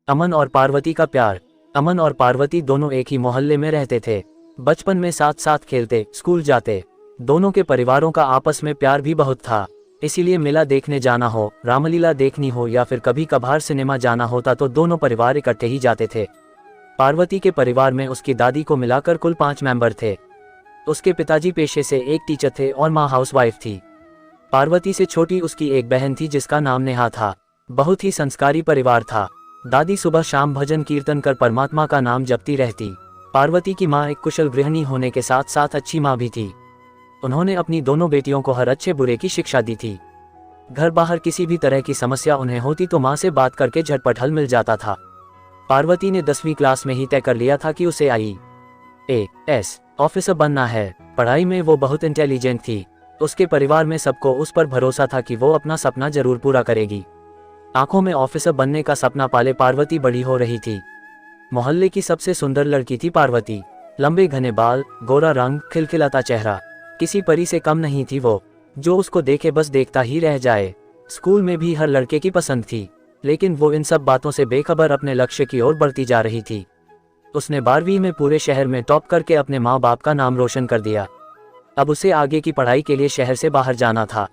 अमन और पार्वती का प्यार। अमन और पार्वती दोनों एक ही मोहल्ले में रहते थे। बचपन में साथ साथ खेलते, स्कूल जाते। दोनों के परिवारों का आपस में प्यार भी बहुत था, इसीलिए मेला देखने जाना हो, रामलीला देखनी हो या फिर कभी कभार सिनेमा जाना होता तो दोनों परिवार इकट्ठे ही जाते थे। पार्वती के परिवार में उसकी दादी को मिलाकर कुल 5 मेंबर थे। उसके पिताजी पेशे से एक टीचर थे और माँ हाउसवाइफ थी। पार्वती से छोटी उसकी एक बहन थी जिसका नाम नेहा था। बहुत ही संस्कारी परिवार था। दादी सुबह शाम भजन कीर्तन कर परमात्मा का नाम जपती रहती। पार्वती की माँ एक कुशल गृहिणी होने के साथ साथ अच्छी माँ भी थी। उन्होंने अपनी दोनों बेटियों को हर अच्छे बुरे की शिक्षा दी थी। घर बाहर किसी भी तरह की समस्या उन्हें होती तो माँ से बात करके झटपट हल मिल जाता था। पार्वती ने 10वीं क्लास में ही तय कर लिया था कि उसे IAS ऑफिसर बनना है। पढ़ाई में वो बहुत इंटेलिजेंट थी। उसके परिवार में सबको उस पर भरोसा था कि वो अपना सपना जरूर पूरा करेगी। आंखों में ऑफिसर बनने का सपना पाले पार्वती बड़ी हो रही थी। मोहल्ले की सबसे सुंदर लड़की थी पार्वती। लंबे घने बाल, गोरा रंग, खिलखिलाता चेहरा, किसी परी से कम नहीं थी वो। जो उसको देखे बस देखता ही रह जाए। स्कूल में भी हर लड़के की पसंद थी, लेकिन वो इन सब बातों से बेखबर अपने लक्ष्य की ओर बढ़ती जा रही थी। उसने 12वीं में पूरे शहर में टॉप करके अपने माँ बाप का नाम रोशन कर दिया। अब उसे आगे की पढ़ाई के लिए शहर से बाहर जाना था।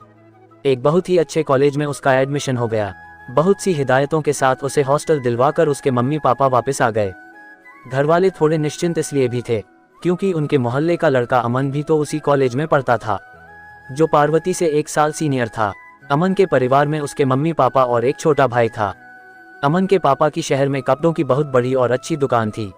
एक बहुत ही अच्छे कॉलेज में उसका एडमिशन हो गया। बहुत सी हिदायतों के साथ उसे हॉस्टल दिलवाकर उसके मम्मी पापा वापस आ गए। घर वाले थोड़े निश्चिंत इसलिए भी थे क्योंकि उनके मोहल्ले का लड़का अमन भी तो उसी कॉलेज में पढ़ता था, जो पार्वती से 1 साल सीनियर था। अमन के परिवार में उसके मम्मी पापा और एक छोटा भाई था। अमन के पापा की शहर में कपड़ों की बहुत बड़ी और अच्छी दुकान थी।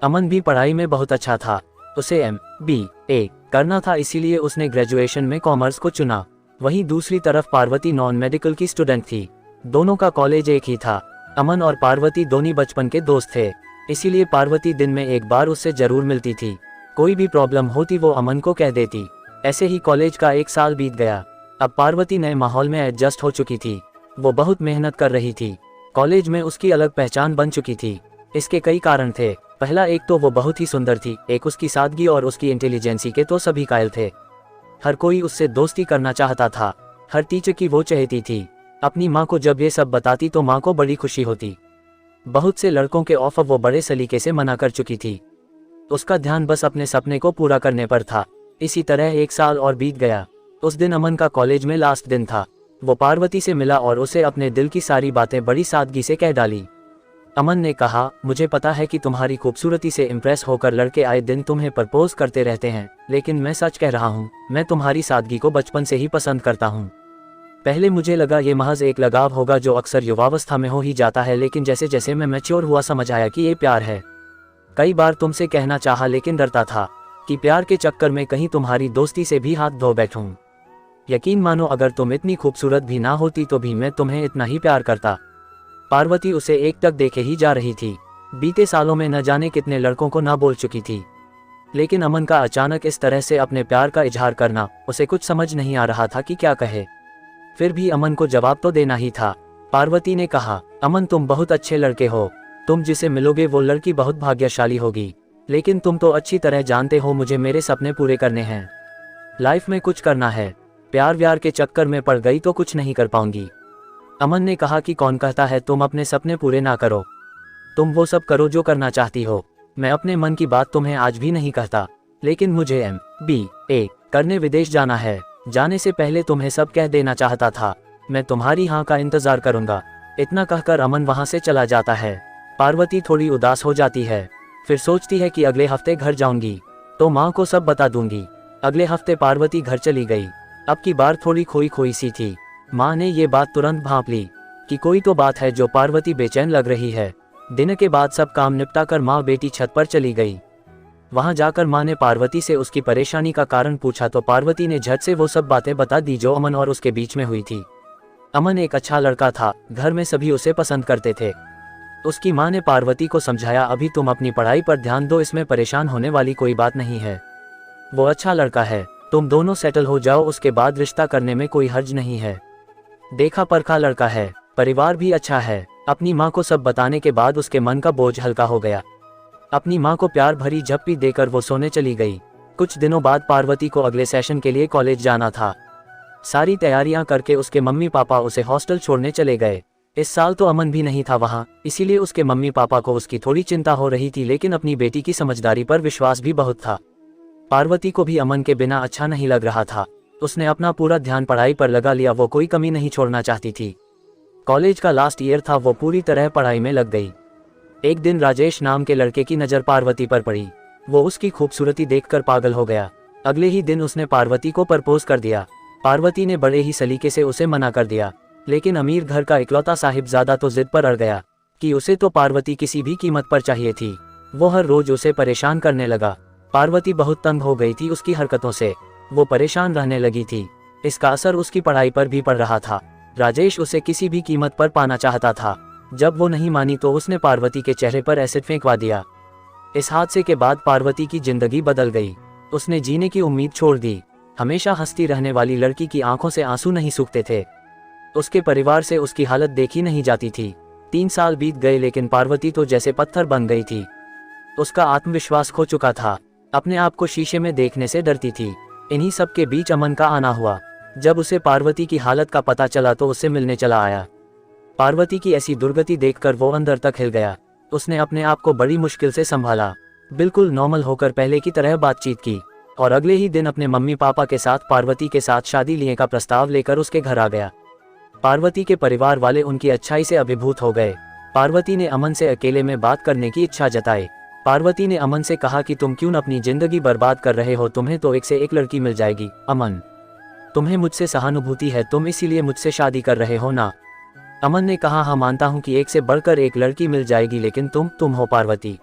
अमन भी पढ़ाई में बहुत अच्छा था। उसे MBA करना था, इसीलिए उसने ग्रेजुएशन में कॉमर्स को चुना। वहीं दूसरी तरफ पार्वती नॉन मेडिकल की स्टूडेंट थी। दोनों का कॉलेज एक ही था। अमन और पार्वती दोनों बचपन के दोस्त थे, इसीलिए पार्वती दिन में एक बार उससे जरूर मिलती थी। कोई भी प्रॉब्लम होती वो अमन को कह देती। ऐसे ही कॉलेज का 1 साल बीत गया। अब पार्वती नए माहौल में एडजस्ट हो चुकी थी। वो बहुत मेहनत कर रही थी। कॉलेज में उसकी अलग पहचान बन चुकी थी। इसके कई कारण थे। पहला, एक तो वो बहुत ही सुंदर थी। एक, उसकी सादगी और उसकी इंटेलिजेंसी के तो सभी कायल थे। हर कोई उससे दोस्ती करना चाहता था। हर टीचर की वो चाहती थी। अपनी माँ को जब ये सब बताती तो माँ को बड़ी खुशी होती। बहुत से लड़कों के ऑफर वो बड़े सलीके से मना कर चुकी थी। उसका ध्यान बस अपने सपने को पूरा करने पर था। इसी तरह 1 साल और बीत गया। उस दिन अमन का कॉलेज में लास्ट दिन था। वो पार्वती से मिला और उसे अपने दिल की सारी बातें बड़ी सादगी से कह डाली। अमन ने कहा, मुझे पता है कि तुम्हारी खूबसूरती से इम्प्रेस होकर लड़के आए दिन तुम्हें प्रपोज करते रहते हैं, लेकिन मैं सच कह रहा हूँ, मैं तुम्हारी सादगी को बचपन से ही पसंद करता हूँ। पहले मुझे लगा ये महज एक लगाव होगा जो अक्सर युवावस्था में हो ही जाता है, लेकिन जैसे जैसे मैं मैच्योर हुआ समझ आया कि ये प्यार है। कई बार तुमसे कहना चाहा लेकिन डरता था कि प्यार के चक्कर में कहीं तुम्हारी दोस्ती से भी हाथ धो बैठूं। यकीन मानो, अगर तुम इतनी खूबसूरत भी ना होती तो भी मैं तुम्हें इतना ही प्यार करता। पार्वती उसे एकटक देखे ही जा रही थी। बीते सालों में न जाने कितने लड़कों को ना बोल चुकी थी, लेकिन अमन का अचानक इस तरह से अपने प्यार का इजहार करना उसे कुछ समझ नहीं आ रहा था कि क्या कहे। फिर भी अमन को जवाब तो देना ही था। पार्वती ने कहा, अमन तुम बहुत अच्छे लड़के हो। तुम जिसे मिलोगे वो लड़की बहुत भाग्यशाली होगी, लेकिन तुम तो अच्छी तरह जानते हो मुझे मेरे सपने पूरे करने हैं। लाइफ में कुछ करना है। प्यार व्यार के चक्कर में पड़ गई तो कुछ नहीं कर पाऊंगी। अमन ने कहा कि कौन कहता है तुम अपने सपने पूरे ना करो। तुम वो सब करो जो करना चाहती हो। मैं अपने मन की बात तुम्हें आज भी नहीं कहता, लेकिन मुझे MBA करने विदेश जाना है। जाने से पहले तुम्हें सब कह देना चाहता था। मैं तुम्हारी हाँ का इंतजार करूंगा। इतना कहकर अमन वहां से चला जाता है। पार्वती थोड़ी उदास हो जाती है। फिर सोचती है कि अगले हफ्ते घर जाऊंगी तो माँ को सब बता दूंगी। अगले हफ्ते पार्वती घर चली गई। अब की बार थोड़ी खोई खोई सी थी। माँ ने ये बात तुरंत भांप ली कि कोई तो बात है जो पार्वती बेचैन लग रही है। दिन के बाद सब काम निपटा कर माँ बेटी छत पर चली गई। वहां जाकर माँ ने पार्वती से उसकी परेशानी का कारण पूछा तो पार्वती ने झट से वो सब बातें बता दी जो अमन और उसके बीच में हुई थी। अमन एक अच्छा लड़का था। घर में सभी उसे पसंद करते थे। उसकी माँ ने पार्वती को समझाया, अभी तुम अपनी पढ़ाई पर ध्यान दो, इसमें परेशान होने वाली कोई बात नहीं है। वो अच्छा लड़का है, तुम दोनों सेटल हो जाओ, उसके बाद रिश्ता करने में कोई हर्ज नहीं है। देखा परखा लड़का है, परिवार भी अच्छा है। अपनी माँ को सब बताने के बाद उसके मन का बोझ हल्का हो गया। अपनी माँ को प्यार भरी झप्पी देकर वो सोने चली गई। कुछ दिनों बाद पार्वती को अगले सेशन के लिए कॉलेज जाना था। सारी तैयारियां करके उसके मम्मी पापा उसे हॉस्टल छोड़ने चले गए। इस साल तो अमन भी नहीं था वहाँ, इसीलिए उसके मम्मी पापा को उसकी थोड़ी चिंता हो रही थी, लेकिन अपनी बेटी की समझदारी पर विश्वास भी बहुत था। पार्वती को भी अमन के बिना अच्छा नहीं लग रहा था। उसने अपना पूरा ध्यान पढ़ाई पर लगा लिया, वो कोई कमी नहीं छोड़ना चाहती थी। कॉलेज का लास्ट ईयर था, वो पूरी तरह पढ़ाई में लग गई। एक दिन राजेश नाम के लड़के की नज़र पार्वती पर पड़ी। वो उसकी खूबसूरती देखकर पागल हो गया। अगले ही दिन उसने पार्वती को प्रपोज कर दिया। पार्वती ने बड़े ही सलीके से उसे मना कर दिया, लेकिन अमीर घर का इकलौता साहिबजादा तो जिद पर अड़ गया कि उसे तो पार्वती किसी भी कीमत पर चाहिए थी। वो हर रोज उसे परेशान करने लगा। पार्वती बहुत तंग हो गई थी उसकी हरकतों से। वो परेशान रहने लगी थी। इसका असर उसकी पढ़ाई पर भी पड़ रहा था। राजेश उसे किसी भी कीमत पर पाना चाहता था। जब वो नहीं मानी तो उसने पार्वती के चेहरे पर एसिड फेंकवा दिया। इस हादसे के बाद पार्वती की जिंदगी बदल गई। उसने जीने की उम्मीद छोड़ दी। हमेशा हंसती रहने वाली लड़की की आंखों से आंसू नहीं सूखते थे। उसके परिवार से उसकी हालत देखी नहीं जाती थी। 3 साल बीत गए, लेकिन पार्वती तो जैसे पत्थर बन गई थी। उसका आत्मविश्वास खो चुका था। अपने आप को शीशे में देखने से डरती थी। इन्हीं सब के बीच अमन का आना हुआ। जब उसे पार्वती की हालत का पता चला तो उससे मिलने चला आया। पार्वती की ऐसी दुर्गति देखकर वो अंदर तक हिल गया। उसने अपने आप को बड़ी मुश्किल से संभाला, बिल्कुल नॉर्मल होकर पहले की तरह बातचीत की और अगले ही दिन अपने मम्मी पापा के साथ पार्वती के साथ शादी लिए का प्रस्ताव लेकर उसके घर आ गया। पार्वती के परिवार वाले उनकी अच्छाई से अभिभूत हो गए। पार्वती ने अमन से अकेले में बात करने की इच्छा जताई। पार्वती ने अमन से कहा कि तुम क्यों अपनी जिंदगी बर्बाद कर रहे हो, तुम्हें तो एक से एक लड़की मिल जाएगी। अमन, तुम्हें मुझसे सहानुभूति है, तुम इसीलिए मुझसे शादी कर रहे हो ना? अमन ने कहा, हाँ मानता हूँ कि एक से बढ़कर एक लड़की मिल जाएगी, लेकिन तुम हो पार्वती।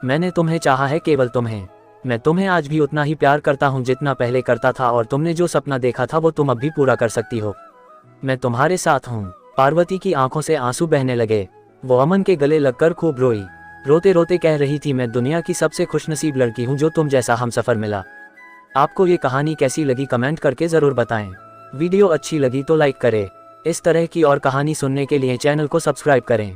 मैंने तुम्हें चाहा है, केवल तुम्हें। मैं तुम्हें आज भी उतना ही प्यार करता हूँ जितना पहले करता था, और तुमने जो सपना देखा था वो तुम अब भी पूरा कर सकती हो। मैं तुम्हारे साथ हूँ। पार्वती की आंखों से आंसू बहने लगे। वो अमन के गले लगकर खूब रोई। रोते रोते कह रही थी, मैं दुनिया की सबसे खुशनसीब लड़की हूँ जो तुम जैसा हमसफर मिला। आपको ये कहानी कैसी लगी कमेंट करके ज़रूर बताएं। वीडियो अच्छी लगी तो लाइक करें। इस तरह की और कहानी सुनने के लिए चैनल को सब्सक्राइब करें।